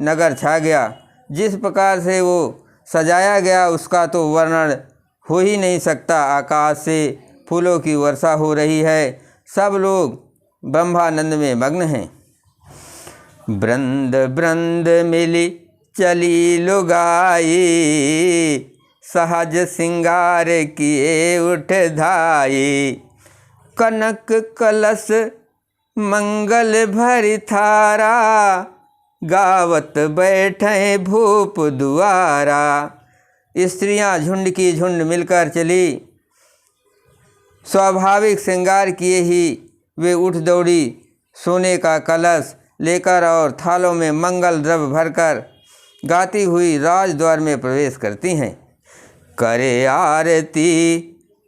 नगर छा गया। जिस प्रकार से वो सजाया गया उसका तो वर्णन हो ही नहीं सकता। आकाश से फूलों की वर्षा हो रही है, सब लोग ब्रह्मानंद में मग्न हैं। वृंद वृंद मिली चली लुगाई, सहज सिंगार किए उठ धाई। कनक कलश मंगल भरि थारा, गावत बैठे भूप दुआरा। स्त्रियां झुंड की झुंड मिलकर चली। स्वाभाविक श्रृंगार किए ही वे उठ दौड़ी, सोने का कलश लेकर और थालों में मंगल द्रव्य भरकर गाती हुई राजद्वार में प्रवेश करती हैं। करे आरती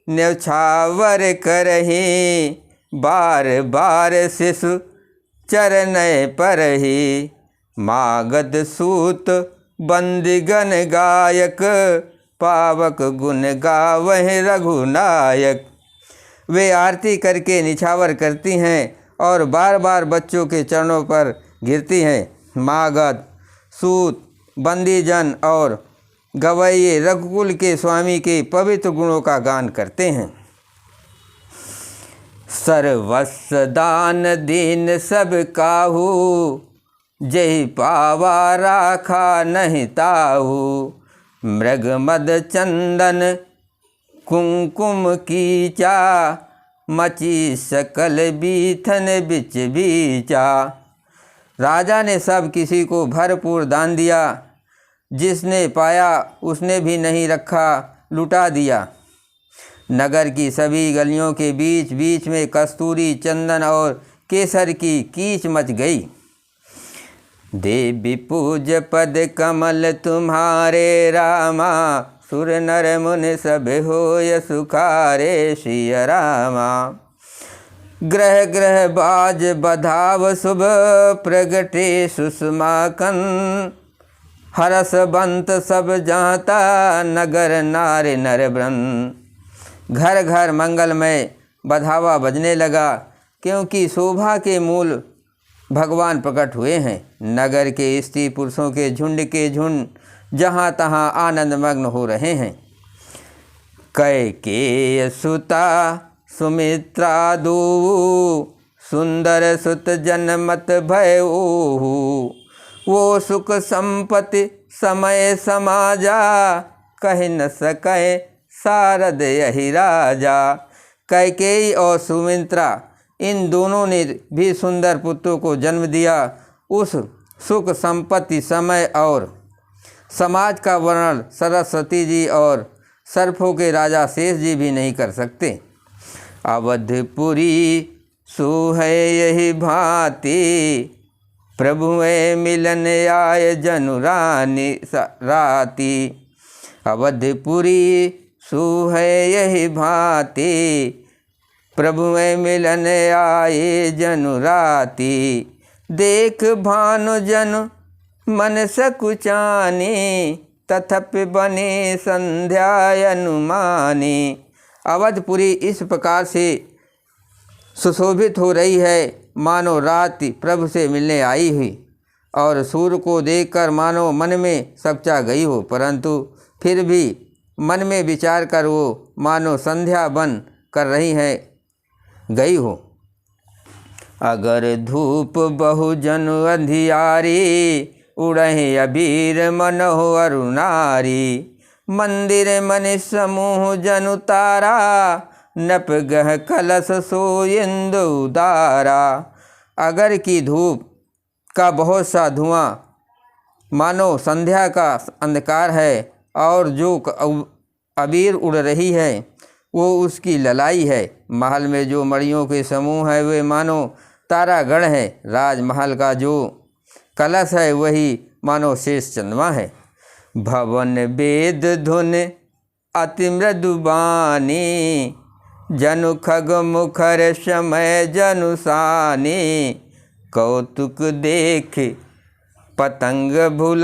न्यौछावर करही, बार बार शिशु चरण परही। मागध सूत बंदिगन गायक, पावक गुण गावहि रघुनायक। वे आरती करके निछावर करती हैं और बार बार बच्चों के चरणों पर गिरती हैं। मागध सूत बंदीजन और गवैये रघुकुल के स्वामी के पवित्र गुणों का गान करते हैं। सर्वस्व दान दीन सब काहू, जहि पावा राखा नहीं ताहू। मृग मद चंदन कुमकुम कीचा, मची सकल बीथन बिच बीचा। राजा ने सब किसी को भरपूर दान दिया, जिसने पाया उसने भी नहीं रखा, लुटा दिया। नगर की सभी गलियों के बीच बीच में कस्तूरी चंदन और केसर की कीच मच गई। देवी पूज पद कमल तुम्हारे रामा, सुर नर मुनि सब होय सुखारे श्री रामा। ग्रह ग्रह बाज बधाव शुभ, प्रगटे सुषमाकन। हरस बंत सब जाता, नगर नारे नर ब्रन। घर घर मंगलमय बधावा बजने लगा, क्योंकि शोभा के मूल भगवान प्रकट हुए हैं। नगर के स्त्री पुरुषों के झुंड जहाँ तहाँ आनंद मग्न हो रहे हैं। कैकेयी सुता सुमित्रा दो, सुंदर सुत जनमत भयऊ। वो सुख संपत्ति समय समाजा, कह न सके सारद यही राजा। कैकेयी और सुमित्रा इन दोनों ने भी सुंदर पुत्रों को जन्म दिया। उस सुख संपत्ति समय और समाज का वर्णन सरस्वती जी और सर्पों के राजा शेष जी भी नहीं कर सकते। अवधपुरी सुहै यही भांति, प्रभुए मिलन आय जनु राती। अवधपुरी सुहै यही भांति, प्रभुए मिलन आए जनु राती। देख भानु जनु मन सकुचानी, तथपि बने संध्या अनुमानी। अवधपुरी इस प्रकार से सुशोभित हो रही है, मानो रात प्रभु से मिलने आई हुई, और सूर्य को देखकर मानो मन में सपचा गई हो, परंतु फिर भी मन में विचार कर वो मानो संध्या बन कर रही है गई हो। अगर धूप बहुजन अंधियारी, उड़हे अबीर मन हो अरुणारी। मंदिर मन समूह जनु तारा, नप गह कलश सो इंदु दारा। अगर की धूप का बहुत सा धुआं मानो संध्या का अंधकार है, और जो अबीर उड़ रही है वो उसकी ललाई है। महल में जो मणियों के समूह है वे मानो तारागण है। राजमहल का जो कलश है वही मानो शेष चंद्रमा है। भवन वेद धुन अति मृदुबानी, जनु खग मुखर समय जनु सानी। कौतुक देख पतंग भुला